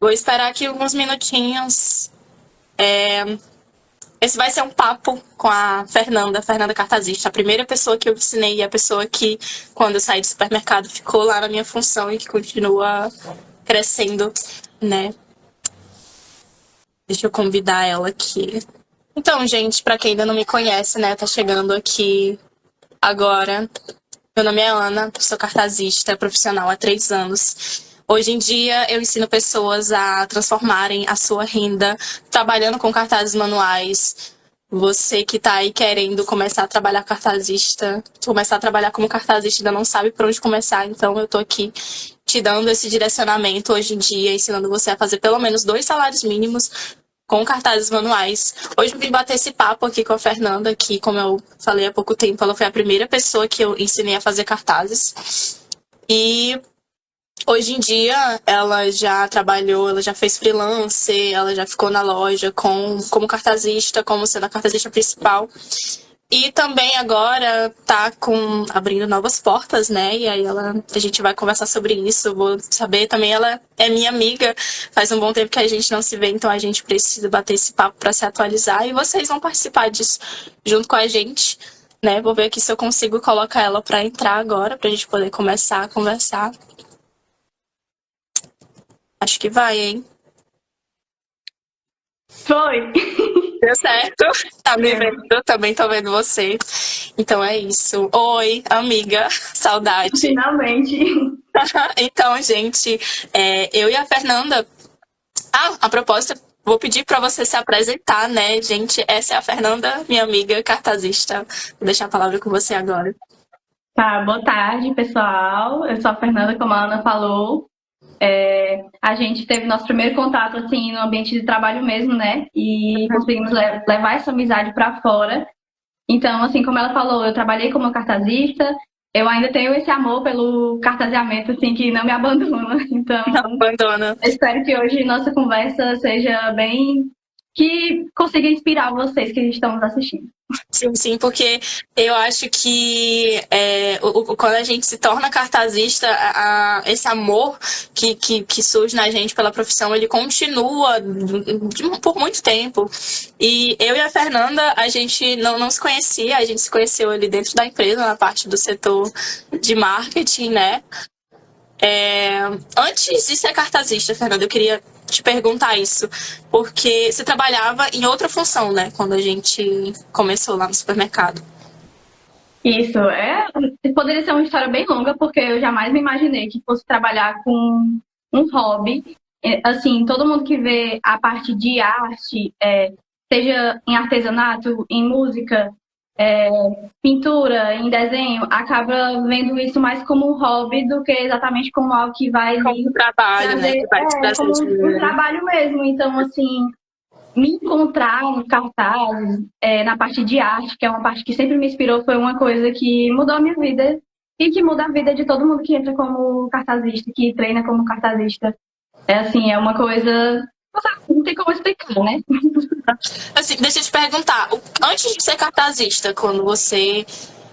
Vou esperar aqui alguns minutinhos. Esse vai ser um papo com a Fernanda Cartazista, a primeira pessoa que eu ensinei e a pessoa que, quando eu saí do supermercado, ficou lá na minha função e que continua crescendo, né? Deixa eu convidar ela aqui. Então, gente, para quem ainda não me conhece, né, tá chegando aqui agora. Meu nome é Ana, sou cartazista profissional há 3 anos. Hoje em dia, eu ensino pessoas a transformarem a sua renda trabalhando com cartazes manuais. Você que está aí querendo começar a trabalhar cartazista, começar a trabalhar como cartazista, ainda não sabe por onde começar, então eu tô aqui te dando esse direcionamento hoje em dia, ensinando você a fazer pelo menos 2 salários mínimos com cartazes manuais. Hoje eu vim bater esse papo aqui com a Fernanda, que, como eu falei há pouco tempo, ela foi a primeira pessoa que eu ensinei a fazer cartazes. E hoje em dia ela já trabalhou, ela já fez freelance, ela já ficou na loja como cartazista, como sendo a cartazista principal. E também agora tá abrindo novas portas, né? E aí a gente vai conversar sobre isso. Vou saber também, ela é minha amiga. Faz um bom tempo que a gente não se vê, então a gente precisa bater esse papo para se atualizar. E vocês vão participar disso junto com a gente, né? Vou ver aqui se eu consigo colocar ela para entrar agora, pra gente poder começar a conversar. Acho que vai, hein? Foi. Deu certo. Tá me vendo? Eu também tô vendo você. Então é isso. Oi, amiga. Saudade. Finalmente. Então, gente, eu e a Fernanda. A propósito, vou pedir para você se apresentar, né, gente? Essa é a Fernanda, minha amiga cartazista. Vou deixar a palavra com você agora. Tá, boa tarde, pessoal. Eu sou a Fernanda, como a Ana falou. A gente teve nosso primeiro contato, assim, no ambiente de trabalho mesmo, né? E conseguimos levar essa amizade para fora. Então, assim, como ela falou, eu trabalhei como cartazista. Eu ainda tenho esse amor pelo cartazeamento, assim, que não me abandona. Então, Não abandona. eu espero que hoje nossa conversa seja bem... que consiga inspirar vocês que estão nos assistindo. Sim, sim, porque eu acho que quando a gente se torna cartazista, esse amor que surge na gente pela profissão, ele continua por muito tempo. E eu e a Fernanda, a gente não se conhecia, a gente se conheceu ali dentro da empresa, na parte do setor de marketing, né? Antes de ser cartazista, Fernanda, eu queria te perguntar isso, porque você trabalhava em outra função, né? Quando a gente começou lá no supermercado. Isso, poderia ser uma história bem longa, porque eu jamais me imaginei que fosse trabalhar com um hobby. Assim, todo mundo que vê a parte de arte, seja em artesanato, em música, é, pintura, em desenho, acaba vendo isso mais como um hobby do que exatamente como algo que vai lhe Como trabalho, né? trazer, Que vai te trazer como um dinheiro. trabalho mesmo. Então, assim, me encontrar no cartaz, na parte de arte, que é uma parte que sempre me inspirou, foi uma coisa que mudou a minha vida e que muda a vida de todo mundo que entra como cartazista, que treina como cartazista. É assim, é uma coisa... Não tem como explicar, né? Assim, deixa eu te perguntar, antes de ser cartazista, quando você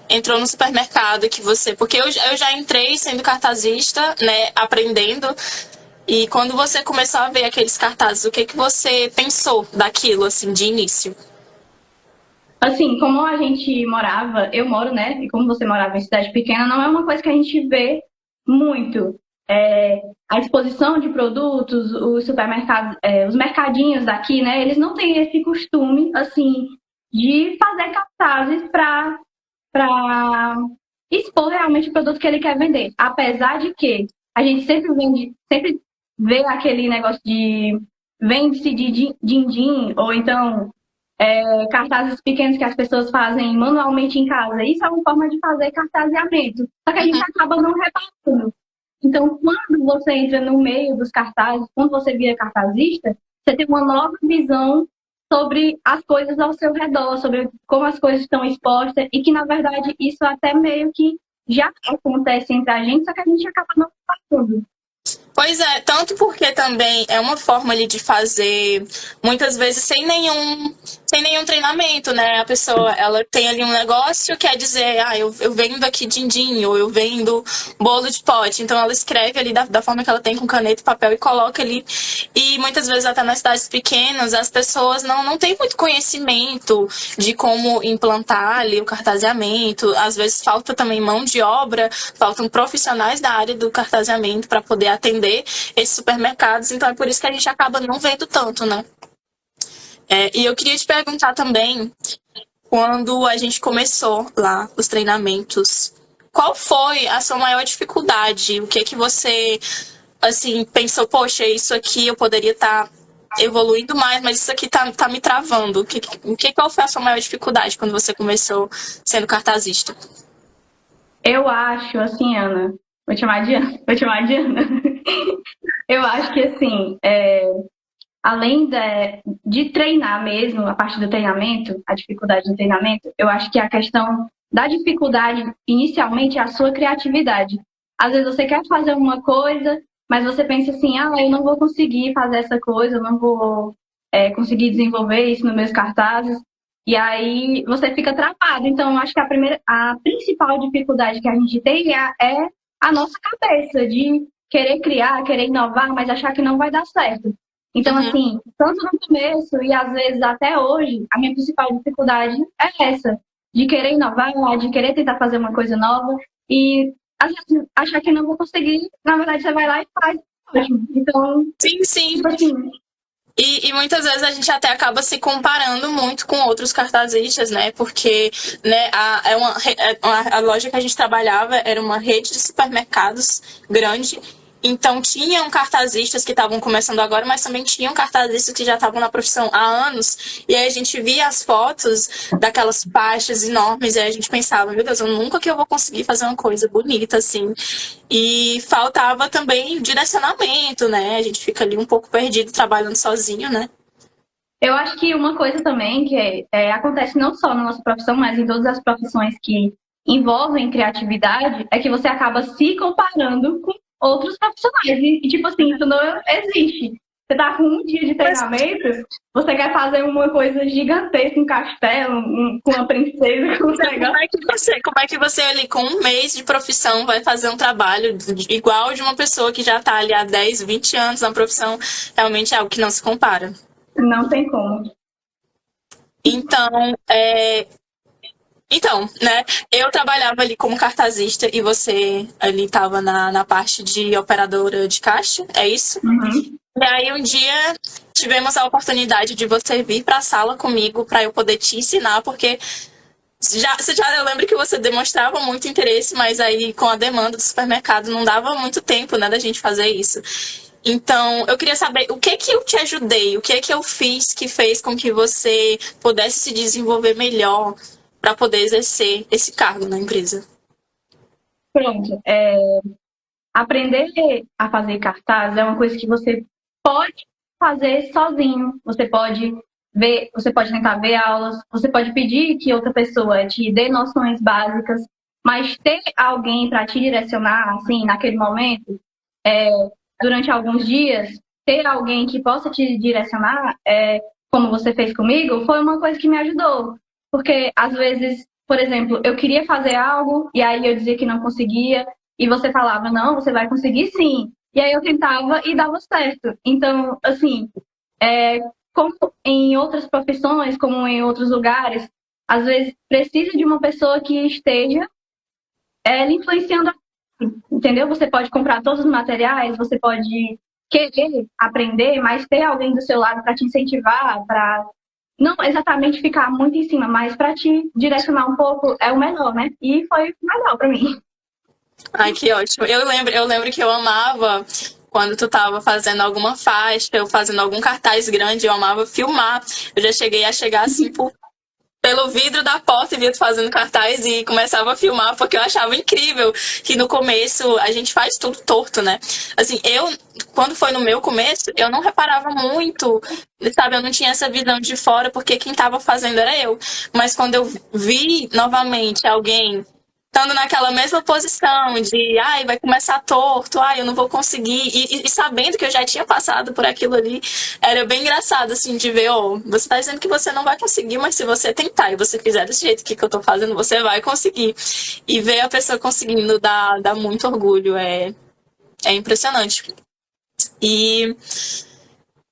entrou no supermercado, que você. Porque eu já entrei sendo cartazista, né? Aprendendo. E quando você começou a ver aqueles cartazes, o que que você pensou daquilo, assim, de início? Assim, como a gente morava, eu moro, né? E como você morava em cidade pequena, não é uma coisa que a gente vê muito. A exposição de produtos, os supermercados, os mercadinhos daqui, né? Eles não têm esse costume, assim, de fazer cartazes para expor realmente o produto que ele quer vender. Apesar de que a gente sempre vê aquele negócio de vende-se de din-din, ou então cartazes pequenos que as pessoas fazem manualmente em casa. Isso é uma forma de fazer cartazeamento. Só que a gente acaba não reparando. Então, quando você entra no meio dos cartazes, quando você vira cartazista, você tem uma nova visão sobre as coisas ao seu redor, sobre como as coisas estão expostas, e que, na verdade, isso até meio que já acontece entre a gente, só que a gente acaba não passando. Pois é, tanto porque também é uma forma ali de fazer, muitas vezes sem nenhum treinamento, né? A pessoa, ela tem ali um negócio, quer dizer, eu vendo aqui din-din, ou eu vendo bolo de pote. Então ela escreve ali da forma que ela tem, com caneta e papel, e coloca ali. E muitas vezes até nas cidades pequenas, as pessoas não têm muito conhecimento de como implantar ali o cartaseamento. Às vezes falta também mão de obra, faltam profissionais da área do cartaseamento para poder atender esses supermercados. Então é por isso que a gente acaba não vendo tanto, né? E eu queria te perguntar também, quando a gente começou lá os treinamentos, qual foi a sua maior dificuldade? O que que você, assim, pensou, poxa, isso aqui eu poderia estar evoluindo mais, mas isso aqui tá me travando. Qual foi a sua maior dificuldade quando você começou sendo cartazista? Eu acho, assim, Ana, vou te chamar de Ana, vou te chamar de Ana. Eu acho que, assim, além de treinar mesmo, a parte do treinamento, a dificuldade do treinamento, eu acho que a questão da dificuldade inicialmente é a sua criatividade. Às vezes você quer fazer uma coisa, mas você pensa assim, eu não vou conseguir fazer essa coisa, eu não vou conseguir desenvolver isso nos meus cartazes. E aí você fica travado. Então, eu acho que a principal dificuldade que a gente tem é a nossa cabeça de querer criar, querer inovar, mas achar que não vai dar certo. Então, Uhum. assim, tanto no começo e às vezes até hoje, a minha principal dificuldade é essa, de querer inovar, de querer tentar fazer uma coisa nova e às vezes achar que não vou conseguir, na verdade você vai lá e faz. Ótimo. Então, Sim, sim. tipo assim, E muitas vezes a gente até acaba se comparando muito com outros cartazistas, né? Porque né, a loja que a gente trabalhava era uma rede de supermercados grande. Então tinham cartazistas que estavam começando agora, mas também tinham cartazistas que já estavam na profissão há anos. E aí a gente via as fotos daquelas pastas enormes e aí a gente pensava, meu Deus, eu nunca que eu vou conseguir fazer uma coisa bonita assim. E faltava também direcionamento, né? A gente fica ali um pouco perdido trabalhando sozinho, né? eu acho que uma coisa também que acontece não só na nossa profissão, mas em todas as profissões que envolvem criatividade, é que você acaba se comparando com outros profissionais. Tipo assim, isso não existe. Você tá com um dia de Mas, treinamento, você quer fazer uma coisa gigantesca, um castelo, com uma princesa, com um então, negócio. como é que você ali com um mês de profissão vai fazer um trabalho igual de uma pessoa que já está ali há 10, 20 anos na profissão? Realmente é algo que não se compara. Não tem como. Então, né, eu trabalhava ali como cartazista e você ali estava na parte de operadora de caixa, é isso? Uhum. E aí um dia tivemos a oportunidade de você vir para a sala comigo para eu poder te ensinar, porque eu lembro que você demonstrava muito interesse, mas aí com a demanda do supermercado não dava muito tempo, né, da gente fazer isso. Então, eu queria saber o que que eu te ajudei, o que que eu fiz que fez com que você pudesse se desenvolver melhor para poder exercer esse cargo na empresa. Pronto. Aprender a fazer cartaz é uma coisa que você pode fazer sozinho. Você pode ver, você pode tentar ver aulas, você pode pedir que outra pessoa te dê noções básicas, mas ter alguém para te direcionar, assim, naquele momento, é, durante alguns dias, ter alguém que possa te direcionar, como você fez comigo, foi uma coisa que me ajudou. Porque, às vezes, por exemplo, eu queria fazer algo e aí eu dizia que não conseguia, e você falava, não, você vai conseguir sim. E aí eu tentava e dava certo. Então, assim, como em outras profissões, como em outros lugares, às vezes precisa de uma pessoa que esteja lhe influenciando, entendeu? Você pode comprar todos os materiais, você pode querer aprender, mas ter alguém do seu lado para te incentivar, para não exatamente ficar muito em cima, mas para te direcionar um pouco é o melhor, né? E foi melhor para mim. Ai, que ótimo. Eu lembro que eu amava quando tu tava fazendo alguma faixa, eu fazendo algum cartaz grande, eu amava filmar. Eu já cheguei a chegar assim pelo vidro da porta e via tu fazendo cartaz e começava a filmar, porque eu achava incrível que no começo a gente faz tudo torto, né? Assim, quando foi no meu começo, eu não reparava muito, sabe? Eu não tinha essa visão de fora, porque quem tava fazendo era eu. Mas quando eu vi novamente alguém estando naquela mesma posição de, ai, vai começar torto, ai, eu não vou conseguir, e sabendo que eu já tinha passado por aquilo ali, era bem engraçado, assim, de ver, ó, você tá dizendo que você não vai conseguir, mas se você tentar e você fizer desse jeito que eu tô fazendo, você vai conseguir. E ver a pessoa conseguindo dá muito orgulho, é impressionante. E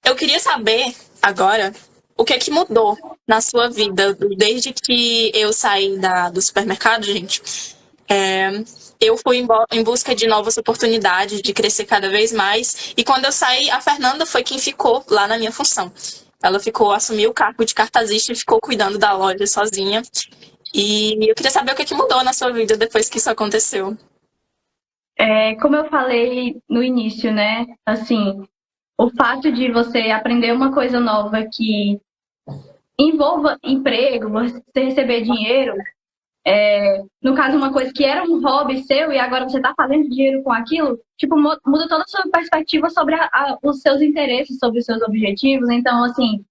eu queria saber agora o que é que mudou na sua vida desde que eu saí do supermercado, gente. É, eu fui em busca de novas oportunidades, de crescer cada vez mais. E quando eu saí, a Fernanda foi quem ficou lá na minha função. Ela assumiu o cargo de cartazista e ficou cuidando da loja sozinha. E eu queria saber o que é que mudou na sua vida depois que isso aconteceu. Como eu falei no início, né? Assim, o fato de você aprender uma coisa nova que envolva emprego, você receber dinheiro, no caso, uma coisa que era um hobby seu e agora você está fazendo dinheiro com aquilo, tipo, muda toda a sua perspectiva sobre os seus interesses, sobre os seus objetivos. Então, assim,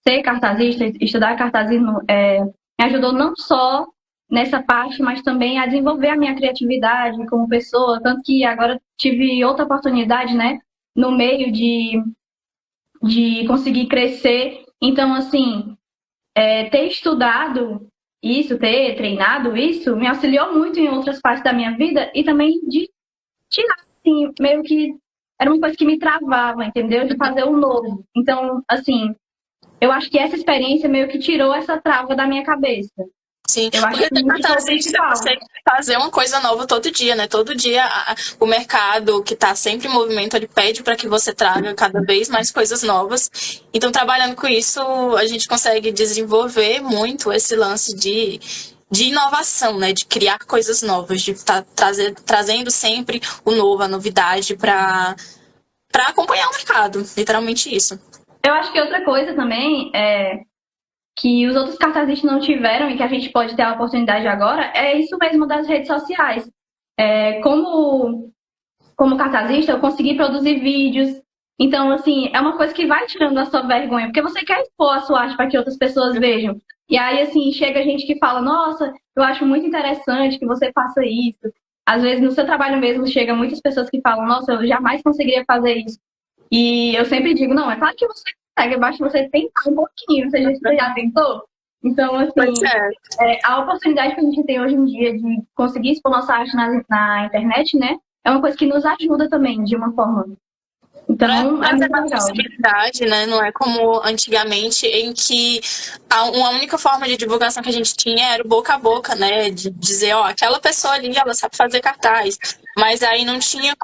ser cartazista, estudar cartazismo, me ajudou não só nessa parte, mas também a desenvolver a minha criatividade como pessoa, tanto que agora tive outra oportunidade, né, no meio de conseguir crescer. Então, assim, ter estudado isso, ter treinado isso, me auxiliou muito em outras partes da minha vida e também de tirar, assim, meio que era uma coisa que me travava, entendeu? De fazer o novo. Então, assim, eu acho que essa experiência meio que tirou essa trava da minha cabeça. Sim, Eu acho porque que ser isso foi o cartazista é principal. você fazer uma coisa nova todo dia, né? Todo dia o mercado que está sempre em movimento, ele pede para que você traga cada vez mais coisas novas. Então, trabalhando com isso, a gente consegue desenvolver muito esse lance de inovação, né? De criar coisas novas, de estar trazendo sempre o novo, a novidade para acompanhar o mercado. Literalmente isso. Eu acho que outra coisa também é que os outros cartazistas não tiveram e que a gente pode ter a oportunidade agora é isso mesmo das redes sociais. Como cartazista, eu consegui produzir vídeos. Então, assim, é uma coisa que vai tirando a sua vergonha, porque você quer expor a sua arte para que outras pessoas vejam. E aí, assim, chega gente que fala: nossa, eu acho muito interessante que você faça isso. Às vezes, no seu trabalho mesmo, chega muitas pessoas que falam: nossa, eu jamais conseguiria fazer isso. E eu sempre digo: não, é claro que você consegue, basta você tentar um pouquinho. Você já tentou? Então, Pois assim, é. a oportunidade que a gente tem hoje em dia de conseguir expor nossa arte na internet, né? É uma coisa que nos ajuda também, de uma forma. Então, é Trazer muito mais legal. visibilidade, né? Não é como antigamente, em que uma única forma de divulgação que a gente tinha era o boca a boca, né? De dizer, ó, aquela pessoa ali, ela sabe fazer cartaz. Mas aí não tinha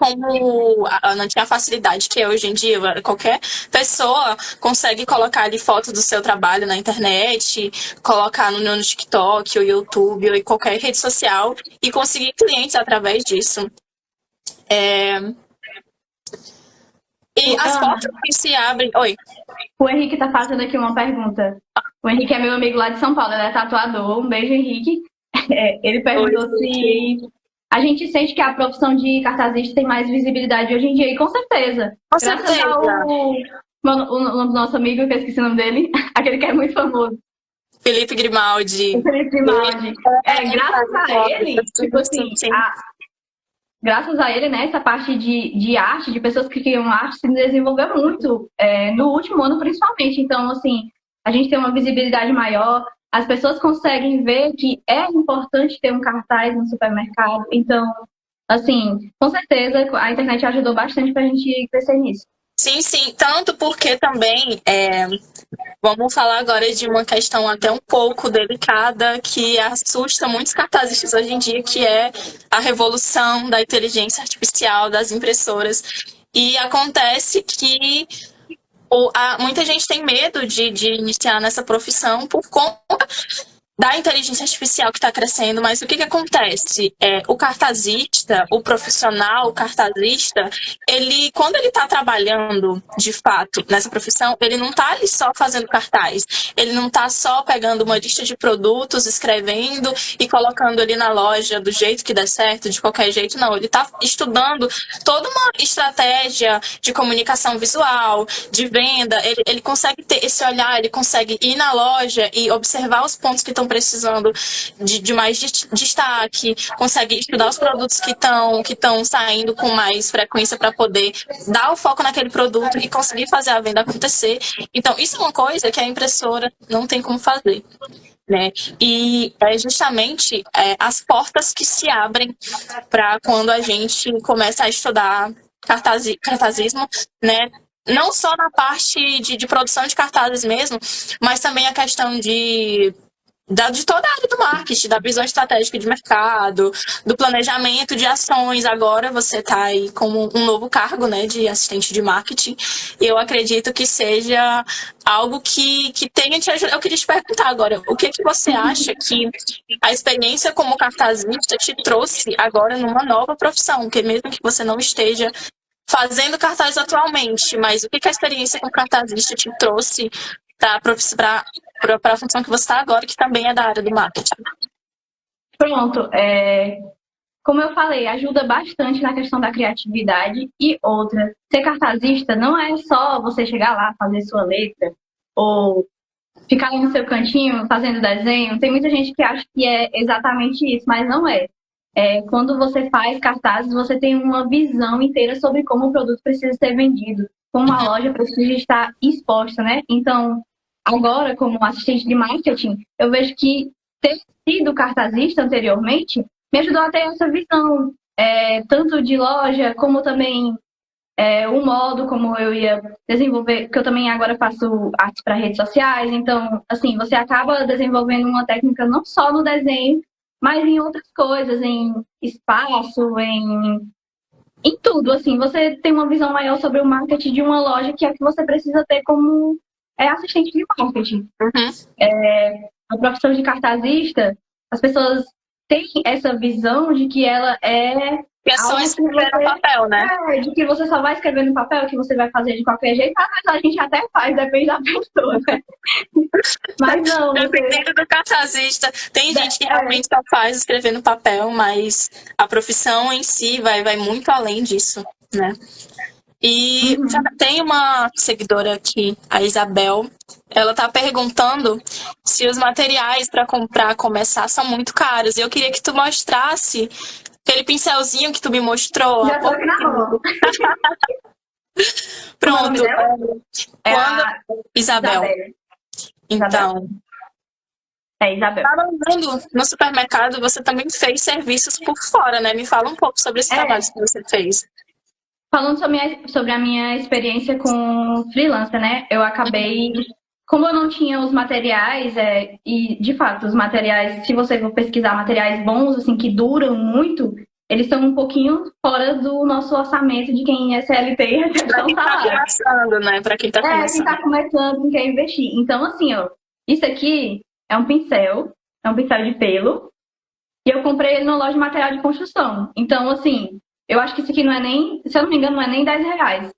não tinha a facilidade que é hoje em dia. Qualquer pessoa consegue colocar ali fotos do seu trabalho na internet, colocar no TikTok, ou YouTube, ou em qualquer rede social e conseguir clientes através disso. E as Ana, portas que se abrem. Oi. o Henrique tá fazendo aqui uma pergunta. O Henrique é meu amigo lá de São Paulo, ele é tatuador. Um beijo, Henrique. Ele Oi, perguntou se a gente sente que a profissão de cartazista tem mais visibilidade hoje em dia, e com certeza. com Graças certeza. o nosso amigo, que eu esqueci o nome dele, aquele que é muito famoso, Felipe Grimaldi. o Felipe Grimaldi. Graças a ele, tipo assim, Sim. graças a ele, né, essa parte de arte, de pessoas que criam arte, se desenvolveu muito, no último ano principalmente. Então, assim, a gente tem uma visibilidade maior, as pessoas conseguem ver que é importante ter um cartaz no supermercado. Então, assim, com certeza a internet ajudou bastante para a gente crescer nisso. Sim, sim. Tanto porque também, vamos falar agora de uma questão até um pouco delicada que assusta muitos cartazistas hoje em dia, que é a revolução da inteligência artificial, das impressoras. E acontece que muita gente tem medo de iniciar nessa profissão por conta da inteligência artificial que está crescendo, mas o que acontece? O cartazista, o profissional, o cartazista, quando ele está trabalhando de fato nessa profissão, ele não está ali só fazendo cartaz, ele não está só pegando uma lista de produtos, escrevendo e colocando ali na loja do jeito que der certo, de qualquer jeito, não. Ele está estudando toda uma estratégia de comunicação visual, de venda, ele consegue ter esse olhar, ele consegue ir na loja e observar os pontos que estão estão precisando de mais destaque, consegue estudar os produtos que estão saindo com mais frequência para poder dar o foco naquele produto e conseguir fazer a venda acontecer. Então, isso é uma coisa que a impressora não tem como fazer. Né? E é justamente as portas que se abrem para quando a gente começa a estudar cartazismo, né? Não só na parte de produção de cartazes mesmo, mas também a questão de toda a área do marketing, da visão estratégica de mercado, do planejamento de ações. Agora você está aí como um novo cargo, né, de assistente de marketing. E eu acredito que seja algo que tenha te ajudado. Eu queria te perguntar agora, o que você acha que a experiência como cartazista te trouxe agora numa nova profissão? Porque mesmo que você não esteja fazendo cartaz atualmente, mas o que a experiência como cartazista te trouxe para a função que você está agora, que também é da área do marketing? Pronto. Como eu falei, ajuda bastante na questão da criatividade. E outra, ser cartazista não é só você chegar lá, fazer sua letra, ou ficar no seu cantinho fazendo desenho. Tem muita gente que acha que é exatamente isso, mas não é. Quando você faz cartazes, você tem uma visão inteira sobre como o produto precisa ser vendido, como a loja precisa estar exposta, né? Então, agora, como assistente de marketing, eu vejo que ter sido cartazista anteriormente me ajudou a ter essa visão, tanto de loja, como também o modo como eu ia desenvolver, porque eu também agora faço arte para redes sociais, então, assim, você acaba desenvolvendo uma técnica não só no desenho, mas em outras coisas, em espaço, em tudo, assim, você tem uma visão maior sobre o marketing de uma loja, que é o que você precisa ter como assistente de marketing. A profissão de cartazista, as pessoas têm essa visão de que ela que é só escrever no papel, né? De que você só vai escrever no papel, que você vai fazer de qualquer jeito. Mas a gente até faz, depende da pessoa, né? Mas não. Dependendo do cartazista. Tem gente que realmente só faz escrever no papel, mas a profissão em si vai muito além disso, né? E tem uma seguidora aqui, a Isabel, ela tá perguntando se os materiais para comprar, começar, são muito caros. E eu queria que tu mostrasse aquele pincelzinho que tu me mostrou. Já tô aqui na mão. Pronto. Isabel. Então. Isabel. No supermercado, você também fez serviços por fora, né? Me fala um pouco sobre esse trabalho que você fez. Falando sobre a minha experiência com freelancer, né? Eu acabei, como eu não tinha os materiais, e de fato, os materiais, se você for pesquisar materiais bons, assim, que duram muito, eles estão um pouquinho fora do nosso orçamento de quem é CLT e recebe um salário. Para quem tá começando, né? Para quem tá começando. Quem tá começando, quem quer investir. Então, assim, ó, isso aqui é um pincel de pelo, e eu comprei ele na loja de material de construção. Então, assim, eu acho que isso aqui não é nem, se eu não me engano, não é nem R$10.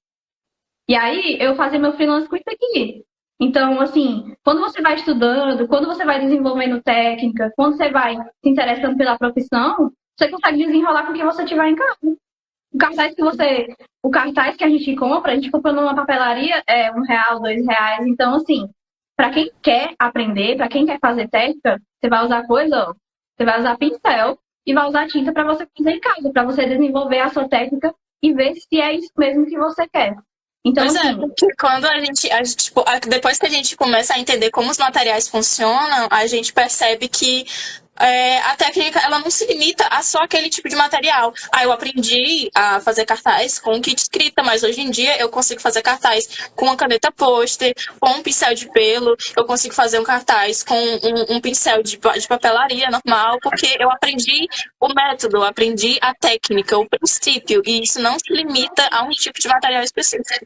E aí, eu fazia meu freelance com isso aqui. Então, assim, quando você vai estudando, quando você vai desenvolvendo técnica, quando você vai se interessando pela profissão, você consegue desenrolar com o que você tiver em casa. O cartaz que a gente compra numa papelaria, é R$1, R$2. Então, assim, para quem quer aprender, para quem quer fazer técnica, você vai usar você vai usar pincel e vai usar tinta para você fazer em casa, para você desenvolver a sua técnica e ver se é isso mesmo que você quer. Então, assim, porque quando a gente tipo, depois que a gente começa a entender como os materiais funcionam, a gente percebe que a técnica ela não se limita a só aquele tipo de material. Eu aprendi a fazer cartaz com kit escrita, mas hoje em dia eu consigo fazer cartaz com uma caneta pôster, com um pincel de pelo, eu consigo fazer um cartaz com um pincel de papelaria normal, porque eu aprendi o método, eu aprendi a técnica, o princípio, e isso não se limita a um tipo de material específico.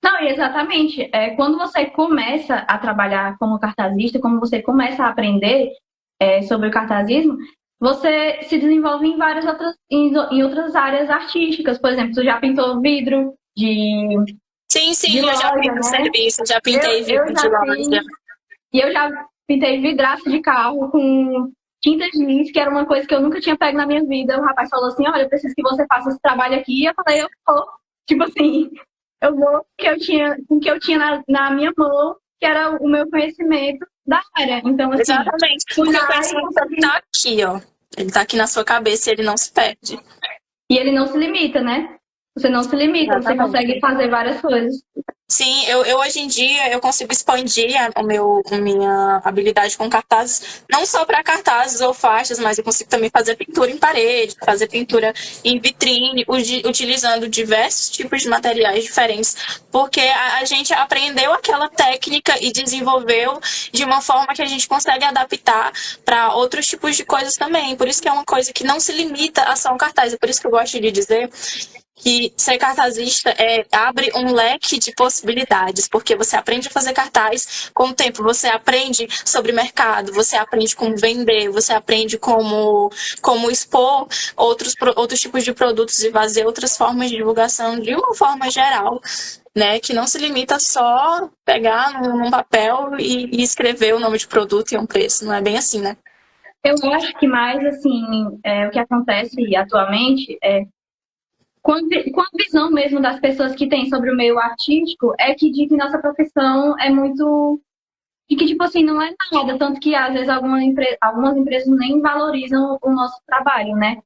Não, exatamente. Quando você começa a trabalhar como cartazista, quando você começa a aprender sobre o cartazismo, você se desenvolve em outras áreas artísticas. Por exemplo, você já pintou vidro de Sim, de eu loja, já fiz serviço, já pintei vidro de loja. E eu já pintei vidraça de carro com tinta jeans, que era uma coisa que eu nunca tinha pego na minha vida. O rapaz falou assim, olha, eu preciso que você faça esse trabalho aqui. E eu falei, eu vou. Tipo assim, eu vou com o que eu tinha na minha mão, que era o meu conhecimento da área. Então, assim, Exatamente. Porque o conhecimento ele tá aqui, ó. Ele tá aqui na sua cabeça e ele não se perde. e ele não se limita, né? Você não se limita, você Exatamente. consegue fazer várias coisas. Sim, eu hoje em dia eu consigo expandir a minha habilidade com cartazes, não só para cartazes ou faixas, mas eu consigo também fazer pintura em parede, fazer pintura em vitrine, utilizando diversos tipos de materiais diferentes, porque a gente aprendeu aquela técnica e desenvolveu de uma forma que a gente consegue adaptar para outros tipos de coisas também. Por isso que é uma coisa que não se limita a só um cartaz. É por isso que eu gosto de dizer que ser cartazista abre um leque de possibilidades, porque você aprende a fazer cartaz, com o tempo você aprende sobre mercado, você aprende como vender, você aprende como expor outros tipos de produtos e fazer outras formas de divulgação de uma forma geral, né? Que não se limita só a pegar num papel e escrever o nome de produto e um preço, não é bem assim, né? Eu acho que mais, assim, o que acontece atualmente com a visão mesmo das pessoas que têm sobre o meio artístico, é que de que nossa profissão é muito. De que, tipo assim, não é nada. Tanto que, às vezes, algumas empresas nem valorizam o nosso trabalho, né?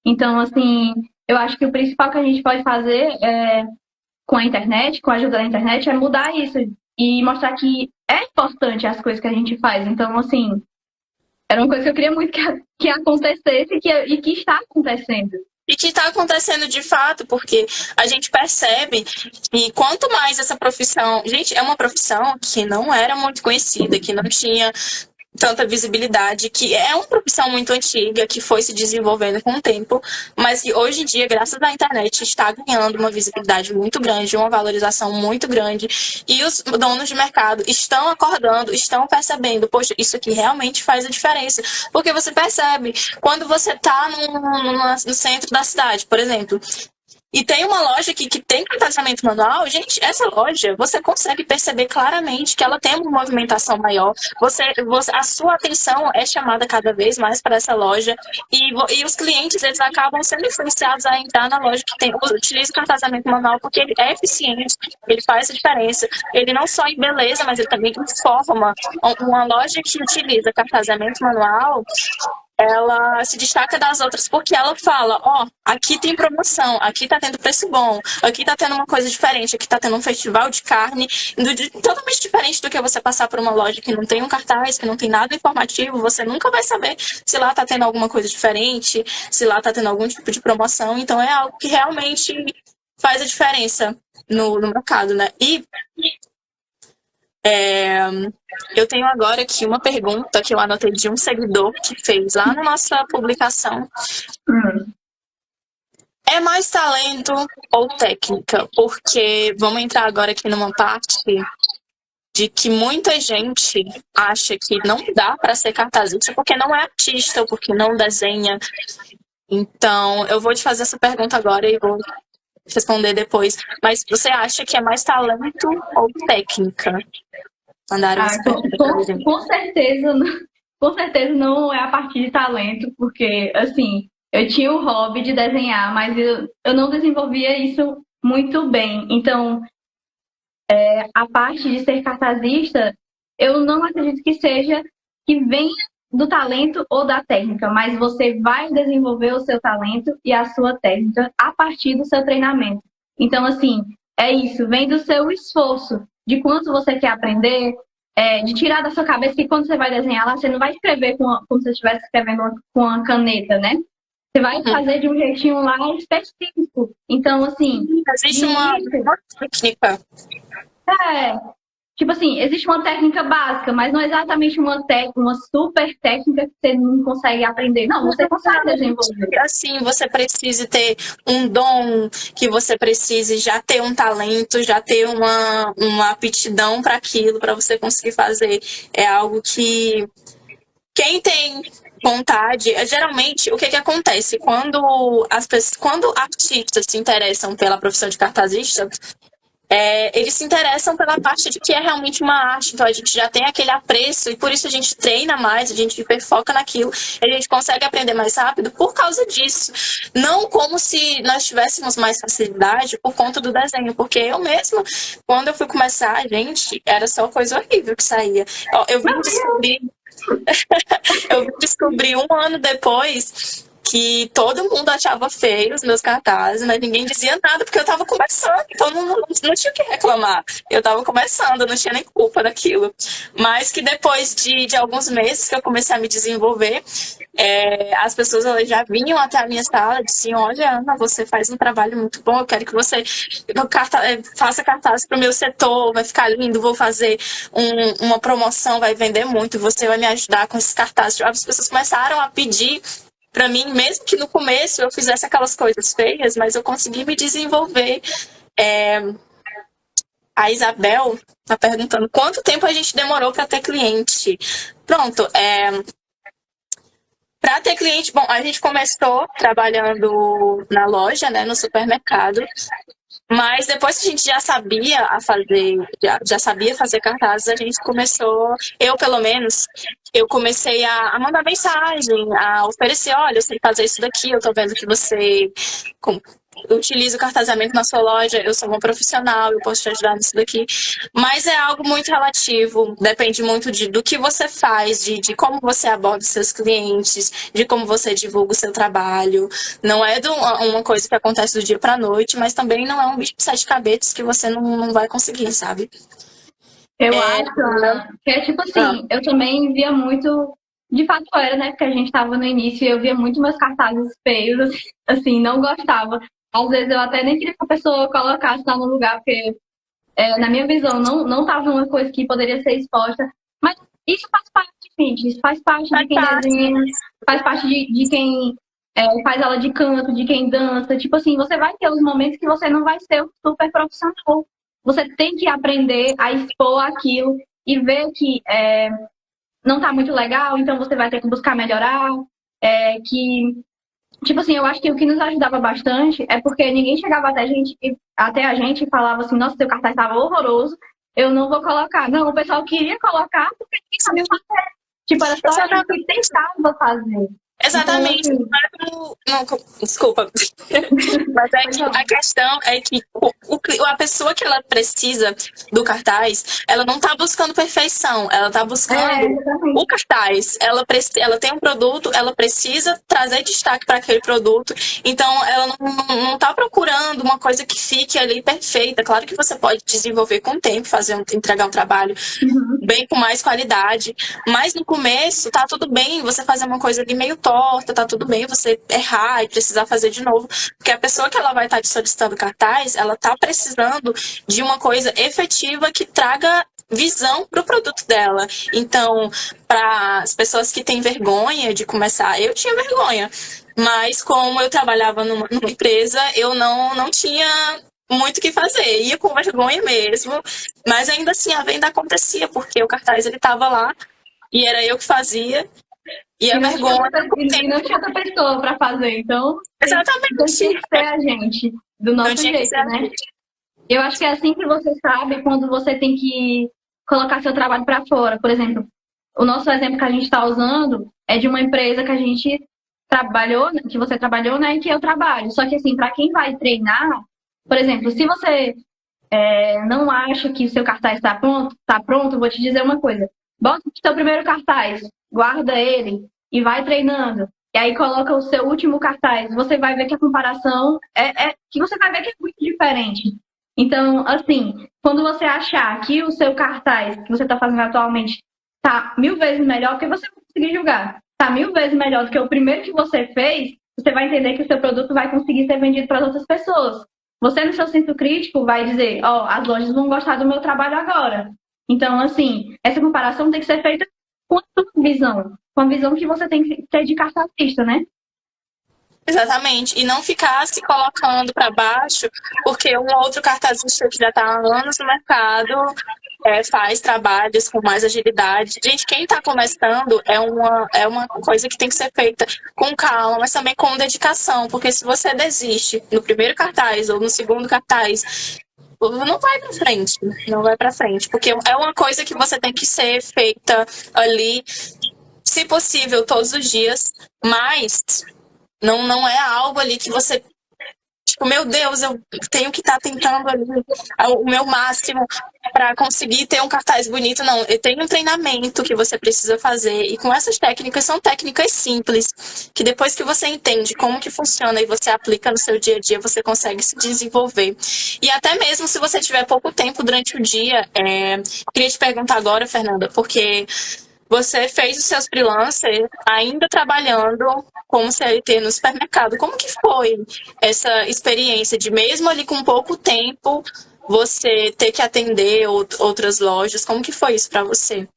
Então, assim, eu acho que o principal que a gente pode fazer com a internet, com a ajuda da internet, é mudar isso e mostrar que é importante as coisas que a gente faz. Então, assim, era uma coisa que eu queria muito que acontecesse e que está acontecendo. E que está acontecendo de fato, porque a gente percebe que quanto mais essa profissão. Gente, é uma profissão que não era muito conhecida, que não tinha tanta visibilidade, que é uma profissão muito antiga, que foi se desenvolvendo com o tempo, mas que hoje em dia, graças à internet, está ganhando uma visibilidade muito grande, uma valorização muito grande, e os donos de mercado estão acordando, estão percebendo, poxa, isso aqui realmente faz a diferença, porque você percebe, quando você está no centro da cidade, por exemplo, e tem uma loja aqui que tem cartazamento manual, gente, essa loja, você consegue perceber claramente que ela tem uma movimentação maior. A sua atenção é chamada cada vez mais para essa loja e os clientes, eles acabam sendo influenciados a entrar na loja que utiliza o cartazamento manual porque ele é eficiente, ele faz a diferença. Ele não só embeleza, mas ele também informa. Uma loja que utiliza cartazamento manual, ela se destaca das outras porque ela fala, ó, aqui tem promoção, aqui tá tendo preço bom, aqui tá tendo uma coisa diferente, aqui tá tendo um festival de carne, totalmente diferente do que você passar por uma loja que não tem um cartaz, que não tem nada informativo, você nunca vai saber se lá tá tendo alguma coisa diferente, se lá tá tendo algum tipo de promoção, então é algo que realmente faz a diferença no mercado, né? E eu tenho agora aqui uma pergunta que eu anotei de um seguidor que fez lá na nossa publicação. É mais talento ou técnica? Porque vamos entrar agora aqui numa parte de que muita gente acha que não dá para ser cartazista porque não é artista ou porque não desenha. Então, eu vou te fazer essa pergunta agora e vou responder depois. Mas você acha que é mais talento ou técnica? Mandaram essa pergunta pra gente. Com certeza não é a partir de talento, porque, assim, eu tinha o hobby de desenhar, mas eu não desenvolvia isso muito bem. Então, a parte de ser cartazista, eu não acredito que seja que venha do talento ou da técnica, mas você vai desenvolver o seu talento e a sua técnica a partir do seu treinamento. Então, assim, é isso, vem do seu esforço, de quanto você quer aprender, de tirar da sua cabeça que quando você vai desenhar lá, você não vai escrever como se você estivesse escrevendo com uma caneta, né? Você vai fazer de um jeitinho lá específico. Então, assim... Existe uma técnica. Tipo assim, existe uma técnica básica, mas não é exatamente uma super técnica que você não consegue aprender. Não, você consegue desenvolver. Assim, você precisa ter um dom, que você precise já ter um talento, já ter uma aptidão para aquilo, para você conseguir fazer. É algo que quem tem vontade, geralmente, o que acontece? Quando artistas se interessam pela profissão de cartazista, eles se interessam pela parte de que é realmente uma arte, então a gente já tem aquele apreço e por isso a gente treina mais, a gente hiperfoca naquilo, a gente consegue aprender mais rápido por causa disso. Não como se nós tivéssemos mais facilidade por conta do desenho, porque eu mesma, quando eu fui começar, gente, era só coisa horrível que saía. Eu vim descobrir, eu vim descobrir um ano depois que todo mundo achava feio os meus cartazes, mas ninguém dizia nada, porque eu tava começando, então não tinha o que reclamar. Eu tava começando, não tinha nem culpa daquilo. Mas que depois de alguns meses que eu comecei a me desenvolver, as pessoas elas já vinham até a minha sala e diziam, olha, Ana, você faz um trabalho muito bom, eu quero que você faça cartaz para o meu setor, vai ficar lindo, vou fazer uma promoção, vai vender muito, você vai me ajudar com esses cartazes. As pessoas começaram a pedir para mim, mesmo que no começo eu fizesse aquelas coisas feias, mas eu consegui me desenvolver. A Isabel está perguntando quanto tempo a gente demorou para ter cliente. Pronto, para ter cliente, bom, a gente começou trabalhando na loja, né, no supermercado, mas depois que a gente já sabia já sabia fazer cartazes, a gente começou, eu pelo menos, eu comecei a mandar mensagem, a oferecer, olha, eu sei fazer isso daqui, eu tô vendo que você utiliza o cartazamento na sua loja, eu sou uma profissional, eu posso te ajudar nisso daqui. Mas é algo muito relativo, depende muito do que você faz, de como você aborda os seus clientes, de como você divulga o seu trabalho. Não é uma coisa que acontece do dia para a noite, mas também não é um bicho de sete cabeças que você não vai conseguir, sabe? Eu acho, Ana, que é tipo assim, eu também via muito, de fato era, né? Porque a gente tava no início e eu via muito meus cartazes feios, assim, não gostava. Às vezes eu até nem queria que a pessoa colocasse lá no lugar, porque na minha visão não tava uma coisa que poderia ser exposta. Mas isso faz parte, gente, isso faz parte de quem desenha, faz parte de quem faz aula de canto, de quem dança. Tipo assim, você vai ter os momentos que você não vai ser um super profissional. Você tem que aprender a expor aquilo e ver que não tá muito legal, então você vai ter que buscar melhorar. Tipo assim, eu acho que o que nos ajudava bastante é porque ninguém chegava até a gente e falava assim, nossa, seu cartaz estava horroroso, eu não vou colocar. Não, o pessoal queria colocar porque ninguém sabia fazer. Tipo, era só a gente que tentava fazer. Exatamente. Então, não, desculpa. Mas a questão é que a pessoa que ela precisa do cartaz, ela não está buscando perfeição, ela está buscando o cartaz. Ela tem um produto, ela precisa trazer destaque para aquele produto. Então, ela não está procurando uma coisa que fique ali perfeita. Claro que você pode desenvolver com o tempo, entregar um trabalho bem com mais qualidade. Mas no começo, tá tudo bem você fazer uma coisa ali meio torta, tá tudo bem você errar e precisar fazer de novo. Porque a pessoa que ela vai estar te solicitando cartaz, ela tá precisando de uma coisa efetiva que traga visão para o produto dela. Então, para as pessoas que têm vergonha de começar, eu tinha vergonha. Mas como eu trabalhava numa empresa, eu não tinha muito o que fazer. Ia com vergonha mesmo, mas ainda assim a venda acontecia, porque o cartaz ele estava lá e era eu que fazia. E a vergonha. E não tinha outra pessoa para fazer, então. Exatamente. Então tinha que ser a gente, do nosso jeito, né? Eu acho que é assim que você sabe quando você tem que colocar seu trabalho para fora. Por exemplo, o nosso exemplo que a gente está usando é de uma empresa que a gente trabalhou, que você trabalhou, né? E que eu trabalho. Só que assim, para quem vai treinar, por exemplo, se você não acha que o seu cartaz está pronto, vou te dizer uma coisa. Bota o seu primeiro cartaz, guarda ele e vai treinando. E aí coloca o seu último cartaz. Você vai ver que a comparação que você vai ver que é muito diferente. Então, assim, quando você achar que o seu cartaz que você está fazendo atualmente está 1000 vezes melhor, porque você vai conseguir julgar, está 1000 vezes melhor do que o primeiro que você fez, você vai entender que o seu produto vai conseguir ser vendido para outras pessoas. Você, no seu senso crítico, vai dizer, as lojas vão gostar do meu trabalho agora. Então, assim, essa comparação tem que ser feita com a sua visão, com a visão que você tem que ter de cartazista, né? Exatamente. E não ficar se colocando para baixo, porque um outro cartazista que já está há anos no mercado faz trabalhos com mais agilidade. Gente, quem está começando é uma coisa que tem que ser feita com calma, mas também com dedicação, porque se você desiste no primeiro cartaz ou no segundo cartaz, não vai pra frente. Não vai pra frente. Porque é uma coisa que você tem que ser feita ali, se possível, todos os dias, mas não é algo ali que você, tipo, meu Deus, eu tenho que estar tentando ali o meu máximo para conseguir ter um cartaz bonito. Não, tem um treinamento que você precisa fazer. E com essas técnicas, são técnicas simples, que depois que você entende como que funciona e você aplica no seu dia a dia, você consegue se desenvolver. E até mesmo se você tiver pouco tempo durante o dia, queria te perguntar agora, Fernanda, porque você fez os seus freelancers ainda trabalhando como CLT no supermercado. Como que foi essa experiência de, mesmo ali com pouco tempo, você ter que atender outras lojas? Como que foi isso para você?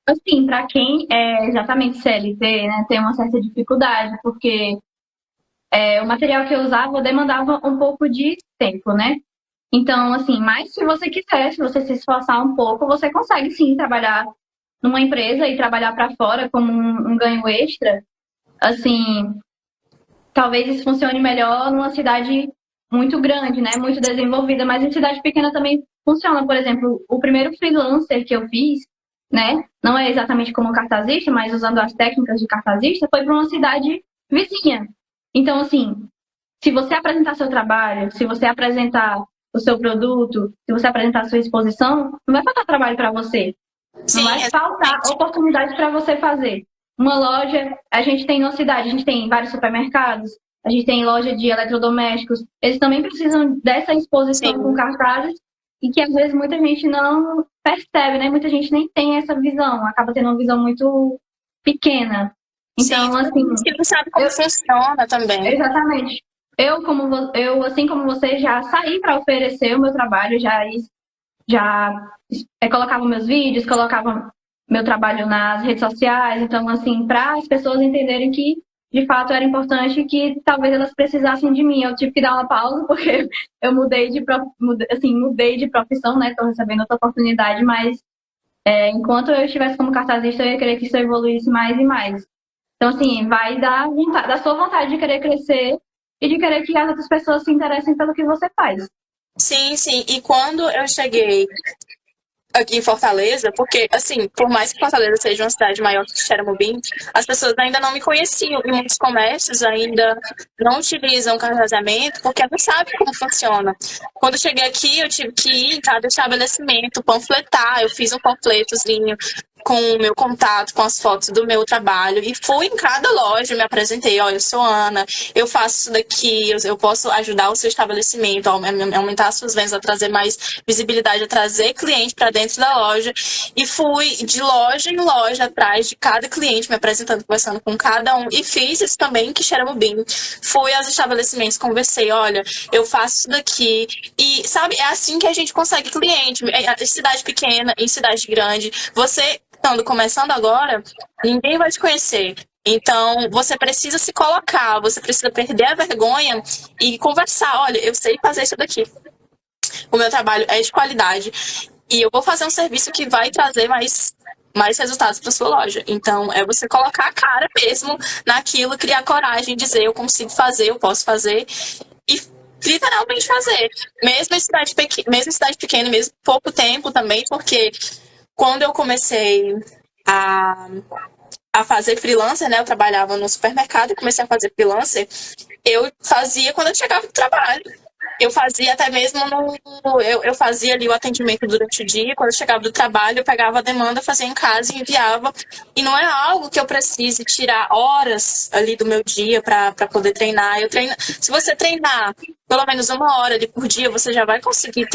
Assim, para quem é exatamente CLT, né, tem uma certa dificuldade, porque o material que eu usava demandava um pouco de tempo, né? Então, assim, mas se você quiser, se você se esforçar um pouco, você consegue sim trabalhar numa empresa e trabalhar para fora como um ganho extra. Assim, talvez isso funcione melhor numa cidade muito grande, né? Muito desenvolvida, mas em cidade pequena também funciona. Por exemplo, o primeiro freelancer que eu fiz, né? Não é exatamente como cartazista, mas usando as técnicas de cartazista, foi para uma cidade vizinha. Então, assim, se você apresentar seu trabalho, se você apresentar o seu produto, se você apresentar a sua exposição, não vai faltar trabalho para você. Não Sim, vai faltar exatamente. oportunidade para você fazer. Uma loja, a gente tem na cidade, a gente tem vários supermercados, a gente tem loja de eletrodomésticos. Eles também precisam dessa exposição com Sim. cartazes e que às vezes muita gente não percebe, né? Muita gente nem tem essa visão, acaba tendo uma visão muito pequena. Sim, Então, assim, você não sabe como funciona também. exatamente. Eu, assim como você, já saí para oferecer o meu trabalho, já colocava meus vídeos, colocava meu trabalho nas redes sociais. Então, assim, para as pessoas entenderem que de fato era importante, que talvez elas precisassem de mim. Eu tive que dar uma pausa porque eu mudei de profissão, né? Estou recebendo outra oportunidade, mas enquanto eu estivesse como cartazista, eu ia querer que isso evoluísse mais e mais. Então, assim, vai da sua vontade de querer crescer e de querer que as outras pessoas se interessem pelo que você faz. Sim, sim. E quando eu cheguei aqui em Fortaleza, porque, assim, por mais que Fortaleza seja uma cidade maior que Xeramobim, as pessoas ainda não me conheciam e muitos comércios ainda não utilizam cartazamento porque não sabem como funciona. Quando eu cheguei aqui, eu tive que ir em cada estabelecimento, panfletar, eu fiz um panfletozinho com o meu contato, com as fotos do meu trabalho e fui em cada loja, me apresentei, olha, eu sou Ana, eu faço isso daqui, eu posso ajudar o seu estabelecimento a aumentar as suas vendas, a trazer mais visibilidade, a trazer cliente para dentro da loja. E fui de loja em loja atrás de cada cliente, me apresentando, conversando com cada um. E fiz isso também em Xeramobim. Fui aos estabelecimentos, conversei, olha, eu faço isso daqui. E, sabe, é assim que a gente consegue cliente. Em cidade pequena, em cidade grande. Você, estando começando agora, ninguém vai te conhecer. Então, você precisa se colocar, você precisa perder a vergonha e conversar. Olha, eu sei fazer isso daqui. O meu trabalho é de qualidade e eu vou fazer um serviço que vai trazer mais resultados para sua loja. Então, é você colocar a cara mesmo naquilo, criar coragem, dizer eu consigo fazer, eu posso fazer e literalmente fazer. Mesmo em cidade pequena, mesmo pouco tempo também, porque quando eu comecei a, a fazer freelancer, né? Eu trabalhava no supermercado e comecei a fazer freelancer. Eu fazia quando eu chegava do trabalho. Eu fazia até mesmo eu fazia ali o atendimento durante o dia. Quando eu chegava do trabalho, eu pegava a demanda, fazia em casa e enviava. E não é algo que eu precise tirar horas ali do meu dia para poder treinar. Se você treinar pelo menos 1 hora ali por dia, você já vai conseguir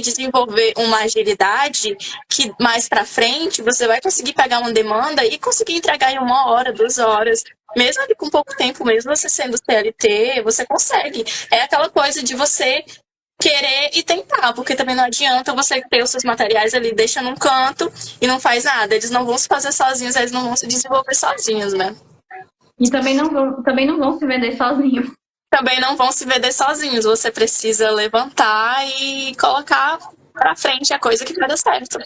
desenvolver uma agilidade que mais para frente você vai conseguir pegar uma demanda e conseguir entregar em 1 hora, 2 horas. Mesmo ali com pouco tempo, mesmo você sendo CLT, você consegue. É aquela coisa de você querer e tentar, porque também não adianta você ter os seus materiais ali, deixa num canto e não faz nada. Eles não vão se fazer sozinhos, eles não vão se desenvolver sozinhos, né? E também não vão se vender sozinhos. Também não vão se vender sozinhos. Você precisa levantar e colocar pra frente a coisa que vai dar certo.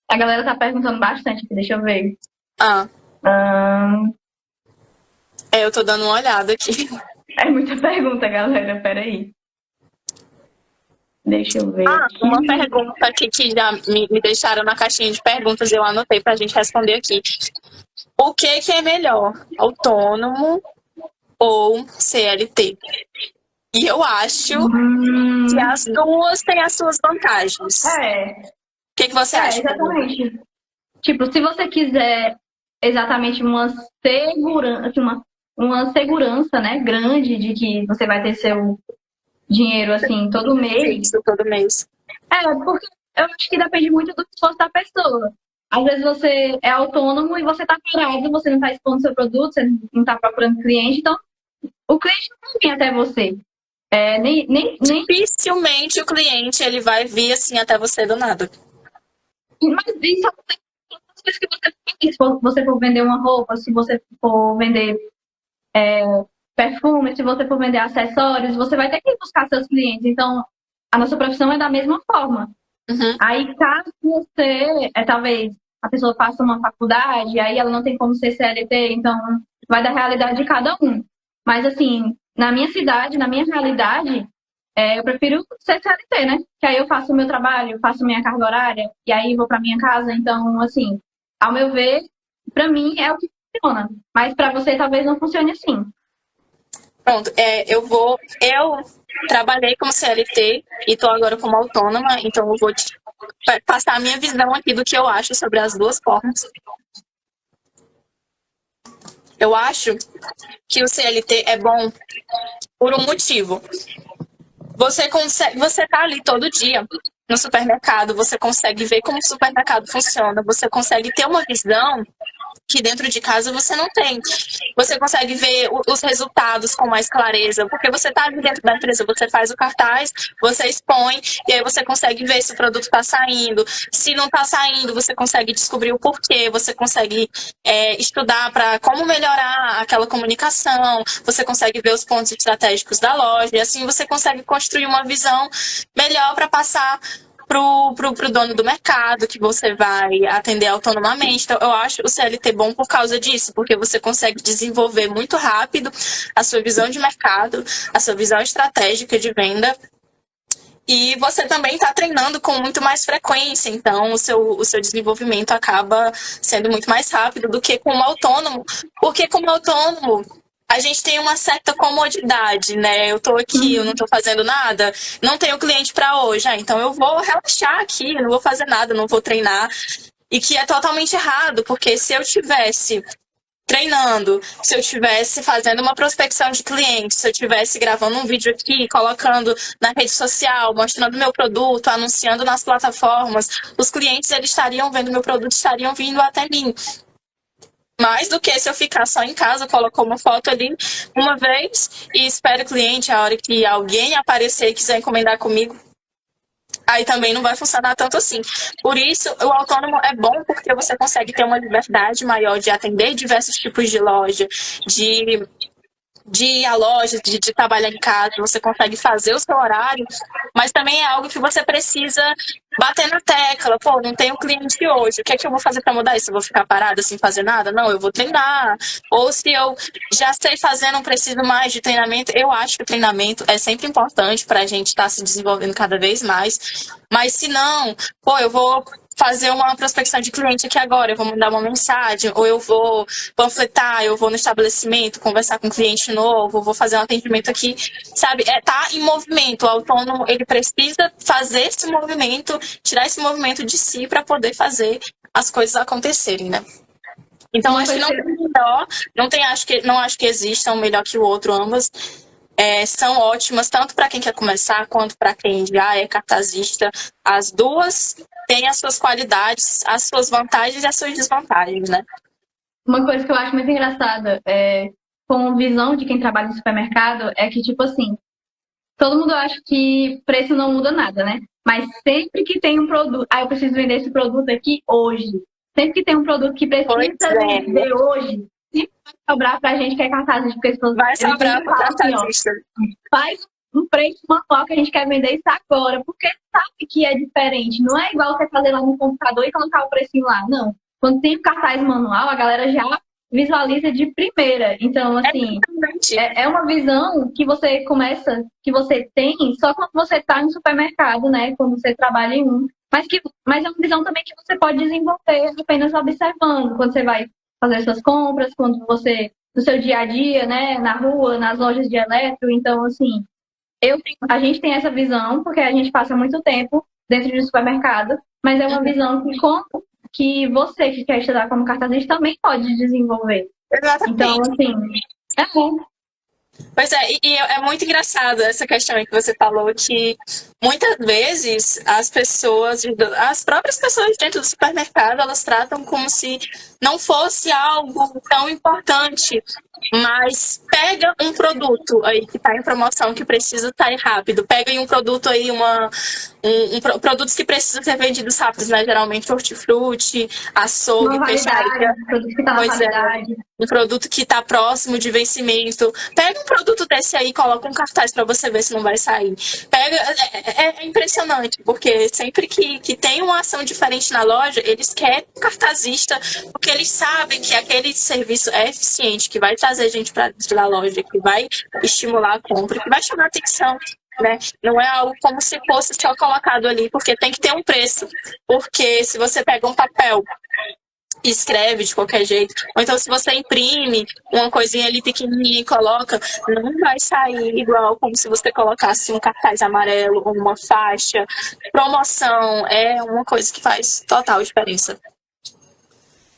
A galera tá perguntando bastante aqui, deixa eu ver. Ah, Ahn, eu tô dando uma olhada aqui. É muita pergunta, galera, peraí. Deixa eu ver Uma aqui. pergunta aqui que já me deixaram na caixinha de perguntas, eu anotei pra gente responder aqui. O que é melhor, autônomo ou CLT? E eu acho que Hum, as duas têm as suas vantagens. é, O que você acha, Camila? exatamente. Tipo, se você quiser exatamente uma segurança, assim, uma segurança, né, grande de que você vai ter seu dinheiro assim todo mês, Fixo todo mês. porque eu acho que depende muito do esforço da pessoa. Às vezes você é autônomo e você está parado, você não está expondo seu produto, você não está procurando cliente, então o cliente não vai vir até você. Nem, Dificilmente o cliente ele vai vir assim até você do nada. mas isso acontece com todas as coisas que você faz. Se você for vender uma roupa, se você for vender perfume, se você for vender acessórios, você vai ter que buscar seus clientes. Então, a nossa profissão é da mesma forma. Uhum. Aí, caso você, talvez, a pessoa faça uma faculdade, aí ela não tem como ser CLT, então vai da realidade de cada um. Mas, assim, na minha cidade, na minha realidade, eu prefiro ser CLT, né? Que aí eu faço o meu trabalho, faço minha carga horária, e aí vou para minha casa. Então, assim, ao meu ver, para mim é o que funciona. Mas para você talvez não funcione assim. Pronto, eu trabalhei como CLT e estou agora como autônoma, então eu vou passar a minha visão aqui do que eu acho sobre as duas formas. Eu acho que o CLT é bom por um motivo. Você tá ali todo dia no supermercado, você consegue ver como o supermercado funciona, você consegue ter uma visão que dentro de casa você não tem. Você consegue ver os resultados com mais clareza, porque você está ali dentro da empresa, você faz o cartaz, você expõe, e aí você consegue ver se o produto está saindo. Se não está saindo, você consegue descobrir o porquê, você consegue estudar para como melhorar aquela comunicação, você consegue ver os pontos estratégicos da loja, e assim você consegue construir uma visão melhor para passar pro dono do mercado, que você vai atender autonomamente. Então, eu acho o CLT bom por causa disso, porque você consegue desenvolver muito rápido a sua visão de mercado, a sua visão estratégica de venda. E você também está treinando com muito mais frequência, então o seu desenvolvimento acaba sendo muito mais rápido do que como autônomo, porque como autônomo a gente tem uma certa comodidade, né? Eu tô aqui, eu não tô fazendo nada, não tenho cliente para hoje, então eu vou relaxar aqui, eu não vou fazer nada, não vou treinar. E que é totalmente errado, porque se eu tivesse treinando, se eu estivesse fazendo uma prospecção de clientes, se eu estivesse gravando um vídeo aqui, colocando na rede social, mostrando meu produto, anunciando nas plataformas, os clientes eles estariam vendo meu produto, estariam vindo até mim. Mais do que se eu ficar só em casa, colocar uma foto ali uma vez e espero o cliente, a hora que alguém aparecer e quiser encomendar comigo, aí também não vai funcionar tanto assim. Por isso, o autônomo é bom porque você consegue ter uma liberdade maior de atender diversos tipos de loja, de ir à loja, de trabalhar em casa, você consegue fazer o seu horário, mas também é algo que você precisa bater na tecla. Pô, não tenho cliente hoje, o que é que eu vou fazer para mudar isso? Eu vou ficar parada sem fazer nada? Não, eu vou treinar. Ou se eu já sei fazer, não preciso mais de treinamento. Eu acho que o treinamento é sempre importante para a gente estar se desenvolvendo cada vez mais. Mas se não, pô, eu vou fazer uma prospecção de cliente aqui agora, eu vou mandar uma mensagem, ou eu vou panfletar, eu vou no estabelecimento, conversar com um cliente novo, vou fazer um atendimento aqui, sabe? Tá em movimento. O autônomo, ele precisa fazer esse movimento, tirar esse movimento de si para poder fazer as coisas acontecerem, né? Então, Uma acho que coisa não que tem melhor, não acho que exista um melhor que o outro, ambas são ótimas, tanto para quem quer começar, quanto para quem já é cartazista. As duas têm as suas qualidades, as suas vantagens e as suas desvantagens, né? Uma coisa que eu acho muito engraçada com visão de quem trabalha no supermercado é que, tipo assim, todo mundo acha que preço não muda nada, né? Mas sempre que tem um produto, eu preciso vender esse produto aqui hoje. Sempre que tem um produto que Pois precisa é, vender hoje, sempre vai sobrar pra gente que é cartazista, porque vai eles sobrar sempre para o falam assim, ó, cartazista. faz um preço manual que a gente quer vender isso agora, porque sabe que é diferente. Não é igual você fazer lá no computador e colocar o precinho lá, não. Quando tem o cartaz manual, a galera já visualiza de primeira. Então, assim, Exatamente. é uma visão que você começa, que você tem só quando você está no supermercado, né? Quando você trabalha em um. Mas é uma visão também que você pode desenvolver apenas observando, quando você vai fazer suas compras, quando você, no seu dia a dia, né? Na rua, nas lojas de eletro. Então, assim, a gente tem essa visão, porque a gente passa muito tempo dentro de um supermercado, mas é uma visão que você que quer estudar como cartazista também pode desenvolver. Então, Exatamente. assim, é bom. Pois é, e é muito engraçado essa questão aí que você falou, que muitas vezes as pessoas, as próprias pessoas dentro do supermercado, elas tratam como se não fosse algo tão importante, mas pega um produto aí que está em promoção, que precisa estar rápido, pega aí um produto aí, produtos que precisam ser vendidos rápidos, né? Geralmente hortifruti, Uma açougue, peixaria. validade, produto que está na Pois é, validade. um produto que está próximo de vencimento. Pega um produto desse aí, coloca um cartaz para você ver se não vai sair. Pega, é impressionante, porque sempre que tem uma ação diferente na loja, eles querem um cartazista, porque eles sabem que aquele serviço é eficiente, que vai trazer gente para dentro da loja, que vai estimular a compra, que vai chamar atenção. Né? Não é algo como se fosse só colocado ali, porque tem que ter um preço. Porque se você pega um papel escreve de qualquer jeito. Ou então, se você imprime uma coisinha ali pequenininha e coloca, não vai sair igual como se você colocasse um cartaz amarelo ou uma faixa. Promoção é uma coisa que faz total diferença.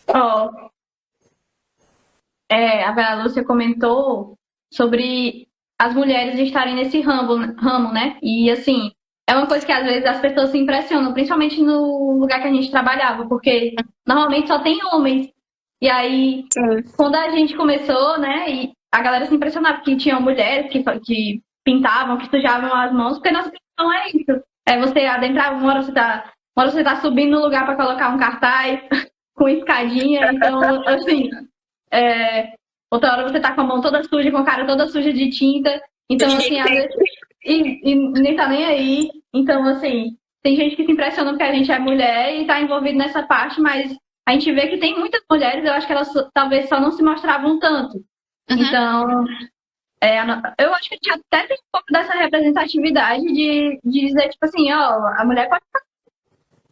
Ó, a Vera Lúcia comentou sobre as mulheres estarem nesse ramo, né? E assim, é uma coisa que às vezes as pessoas se impressionam, principalmente no lugar que a gente trabalhava, porque normalmente só tem homens. E aí, quando a gente começou, né, e a galera se impressionava porque tinham mulheres que pintavam, que sujavam as mãos, porque nossa profissão é isso. É você adentrar, uma hora você tá subindo no lugar para colocar um cartaz com escadinha, então, assim, outra hora você tá com a mão toda suja, com a cara toda suja de tinta. Então, assim, às vezes. E nem tá nem aí. Então, assim, tem gente que se impressiona porque a gente é mulher e tá envolvido nessa parte, mas a gente vê que tem muitas mulheres, eu acho que elas talvez só não se mostravam tanto. Então, eu acho que tinha até tem um pouco dessa representatividade de dizer, tipo assim, ó, a mulher pode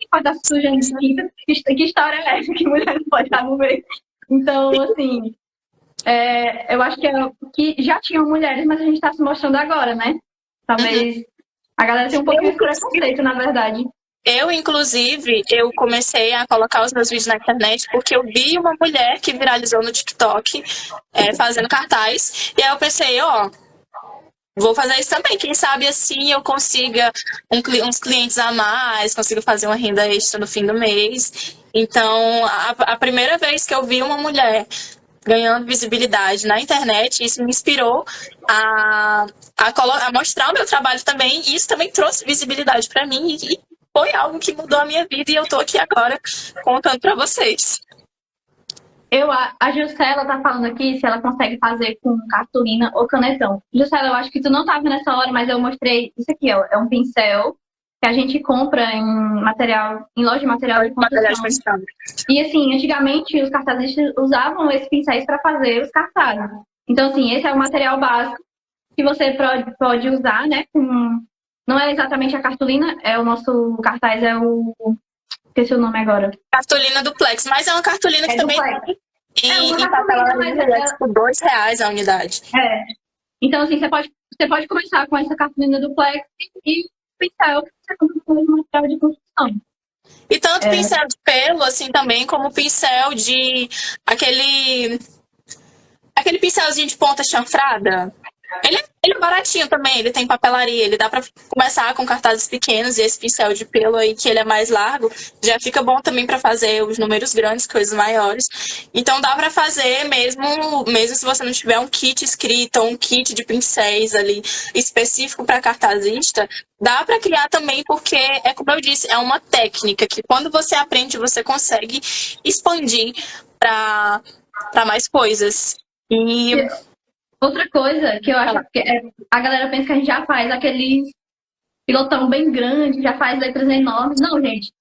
estar suja de tinta, que história é essa que mulher não pode estar no meio? Então, assim, eu acho que já tinham mulheres, mas a gente está se mostrando agora, né? Talvez a galera tenha um pouquinho de preconceito, na verdade. Inclusive, eu comecei a colocar os meus vídeos na internet porque eu vi uma mulher que viralizou no TikTok fazendo cartaz. E aí eu pensei, ó, vou fazer isso também. Quem sabe assim eu consiga uns clientes a mais, consigo fazer uma renda extra no fim do mês. Então, a primeira vez que eu vi uma mulher ganhando visibilidade na internet, isso me inspirou a mostrar o meu trabalho também, e isso também trouxe visibilidade para mim, e foi algo que mudou a minha vida, e eu tô aqui agora contando para vocês. A Juscela tá falando aqui se ela consegue fazer com cartolina ou canetão. Juscela, eu acho que tu não tava nessa hora, mas eu mostrei isso aqui, ó. É um pincel que a gente compra em loja de material de construção. E assim, antigamente os cartazistas usavam esses pincéis para fazer os cartazes. Então, assim, esse é o material básico que você pode usar, né? Não é exatamente a cartolina, o nosso cartaz esqueci o nome agora. Cartolina duplex, mas é uma cartolina que também em papelaria é tipo R$2 a unidade. Então, assim, você pode começar com essa cartolina duplex e pincel que você compra no material de construção. E tanto pincel de pelo, assim, também, como pincel de aquele pincelzinho de ponta chanfrada. Ele é baratinho também, ele tem papelaria, ele dá pra começar com cartazes pequenos, e esse pincel de pelo aí, que ele é mais largo, já fica bom também pra fazer os números grandes, coisas maiores. Então dá pra fazer mesmo se você não tiver um kit escrito ou um kit de pincéis ali específico pra cartazista, dá pra criar também, porque é como eu disse, é uma técnica que quando você aprende, você consegue expandir pra mais coisas. E outra coisa que eu acho que a galera pensa que a gente já faz aqueles pilotão bem grande, já faz letras enormes. Não, gente.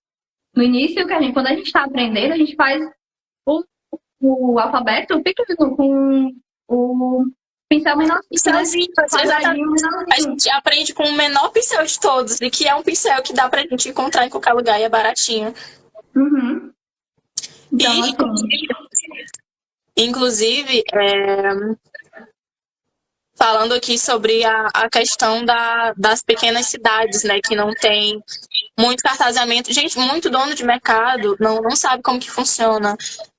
No início, quando a gente está aprendendo, a gente faz o o alfabeto pequeno, com o pincel menorzinho, né? Pincelzinho, exatamente. Quadradinho A menorzinho. gente aprende com o menor pincel de todos, e que é um pincel que dá pra gente encontrar em qualquer lugar e é baratinho. Uhum. Então, E, assim, inclusive, falando aqui sobre a questão das pequenas cidades, né, que não tem muito cartazeamento. Gente, muito dono de mercado não sabe como que funciona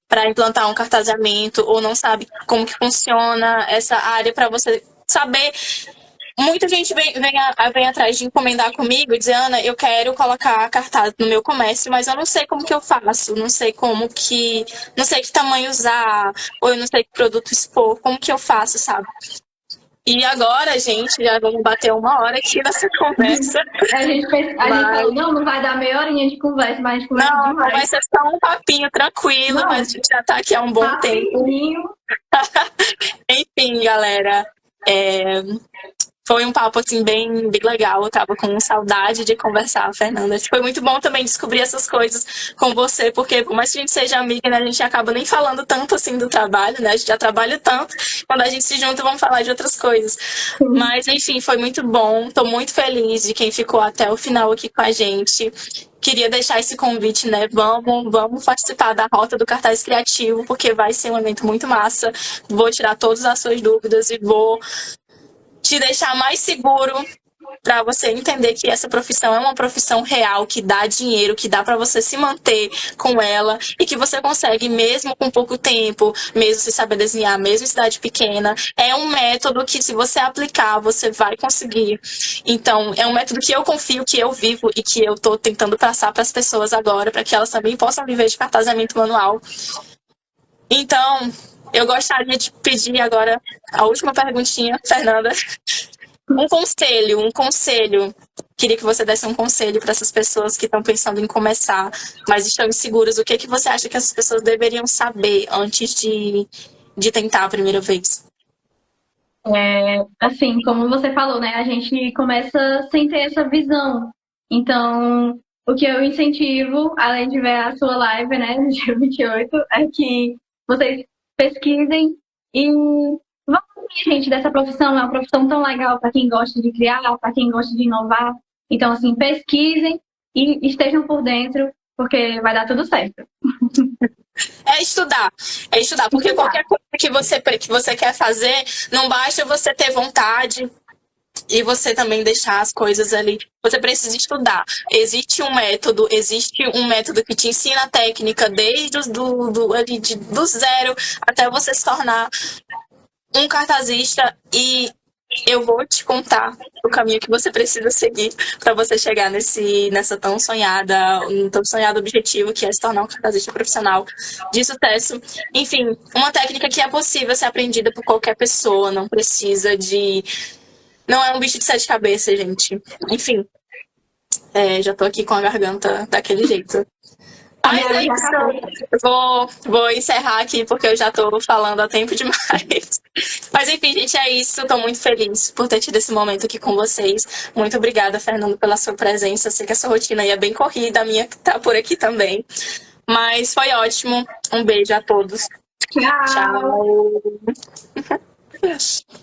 para implantar um cartazeamento, ou não sabe como que funciona essa área para você saber. Muita gente vem atrás de encomendar comigo e dizer, Ana, eu quero colocar cartaz no meu comércio, mas eu não sei como que eu faço, não sei que tamanho usar, ou eu não sei que produto expor, como que eu faço, sabe? E agora, gente, já vamos bater 1 hora aqui nessa conversa. a gente Mas, falou, não vai dar meia horinha de conversa, mas a gente conversa não, demais. vai ser só um papinho tranquilo, Não, mas a gente já tá aqui há um bom tempo. rapidinho. Enfim, galera, foi um papo, assim, bem legal. Eu tava com saudade de conversar, Fernanda. Foi muito bom também descobrir essas coisas com você, porque por mais que a gente seja amiga, né, a gente acaba nem falando tanto, assim, do trabalho, né? A gente já trabalha tanto. Quando a gente se junta, vamos falar de outras coisas. Mas, enfim, foi muito bom. Tô muito feliz de quem ficou até o final aqui com a gente. Queria deixar esse convite, né? Vamos participar da Rota do Cartaz Criativo, porque vai ser um evento muito massa. Vou tirar todas as suas dúvidas e vou te deixar mais seguro para você entender que essa profissão é uma profissão real, que dá dinheiro, que dá para você se manter com ela e que você consegue mesmo com pouco tempo, mesmo sem saber desenhar, mesmo em cidade pequena. É um método que, se você aplicar, você vai conseguir. Então, é um método que eu confio, que eu vivo e que eu estou tentando passar para as pessoas agora, para que elas também possam viver de cartazamento manual. Então, eu gostaria de pedir agora a última perguntinha, Fernanda. Um conselho. Queria que você desse um conselho para essas pessoas que estão pensando em começar, mas estão inseguras. O que você acha que essas pessoas deveriam saber antes de tentar a primeira vez? Assim, como você falou, né? A gente começa sem ter essa visão. Então, o que eu incentivo, além de ver a sua live, né, no dia 28, é que vocês pesquisem e vão ver, gente, dessa profissão. É uma profissão tão legal para quem gosta de criar, para quem gosta de inovar. Então, assim, pesquisem e estejam por dentro, porque vai dar tudo certo. É estudar, porque qualquer coisa que você quer fazer, não basta você ter vontade e você também deixar as coisas ali. Você precisa estudar. Existe um método que te ensina a técnica desde do zero até você se tornar um cartazista, e eu vou te contar o caminho que você precisa seguir para você chegar um tão sonhado objetivo, que é se tornar um cartazista profissional de sucesso. Enfim, uma técnica que é possível ser aprendida por qualquer pessoa, não precisa de... Não é um bicho de 7 cabeças, gente. Enfim, já tô aqui com a garganta daquele jeito. A Mas minha é água já acabou. isso. Vou encerrar aqui porque eu já tô falando há tempo demais. Mas enfim, gente, é isso. Tô muito feliz por ter tido esse momento aqui com vocês. Muito obrigada, Fernando, pela sua presença. Eu sei que a sua rotina aí é bem corrida, a minha tá por aqui também. Mas foi ótimo. Um beijo a todos. Tchau! Tchau.